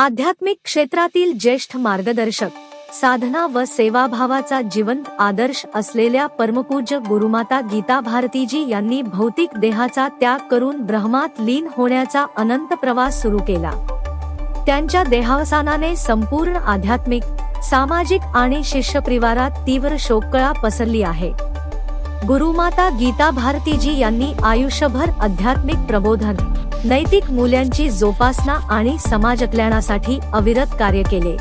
आध्यात्मिक क्षेत्रातील ज्येष्ठ मार्गदर्शक, साधना व सेवाभावाचा जिवंत आदर्श असलेल्या परमपूज्य गुरुमाता गीता भारतीजी यांनी भौतिक देहाचा त्याग करून ब्रह्मात लीन होण्याचा अनंत प्रवास सुरू केला। त्यांच्या देहावसानाने संपूर्ण आध्यात्मिक, सामाजिक आणि शिष्यपरिवारात तीव्र शोककळा पसरली आहे। गुरुमाता गीता भारतीजी यांनी आयुष्यभर आध्यात्मिक प्रबोधन, नैतिक मूल्यांची जोपासना आणि समाजकल्याणासाठी अविरत कार्य केले।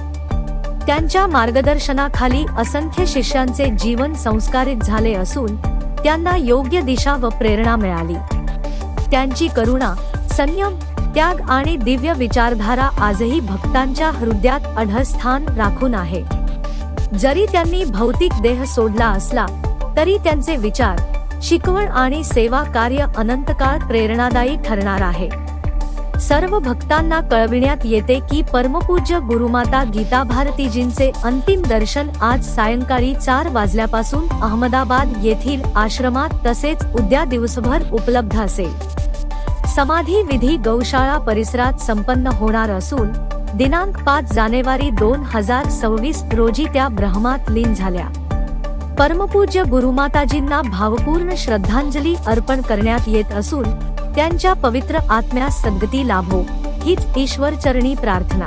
त्यांच्या मार्गदर्शनाखाली असंख्य शिष्यांचे जीवन संस्कारित झाले असून त्यांना योग्य दिशा व प्रेरणा मिळाली। त्यांची करुणा, संयम, त्याग आणि दिव्य विचारधारा आजही भक्तांच्या हृदयात अढळ स्थान राखून आहे। जरी त्यांनी भौतिक देह सोडला असला तरी त्यांचे विचार, शिकवण आणि सेवा कार्य अनंतकाळ प्रेरणादायी ठरणार आहे। सर्व भक्तांना कळविण्यात येते की परमपूज्य गुरुमाता गीता भारतीजींचे अंतिम दर्शन आज सायंकाळी 4 वाजल्यापासून अहमदाबाद येथील आश्रमात तसेच उद्या दिवसभर उपलब्ध असेल। समाधी विधी गौशाळा परिसरात संपन्न होणार असून दिनांक 5 जानेवारी 2026 रोजी त्या ब्रह्मात लीन झाल्या। परमपूज्य गुरुमाताजींना भावपूर्ण श्रद्धांजली अर्पण करण्यात येत असून त्यांच्या पवित्र आत्म्यास सद्गती लाभो हीच ईश्वरचरणी प्रार्थना।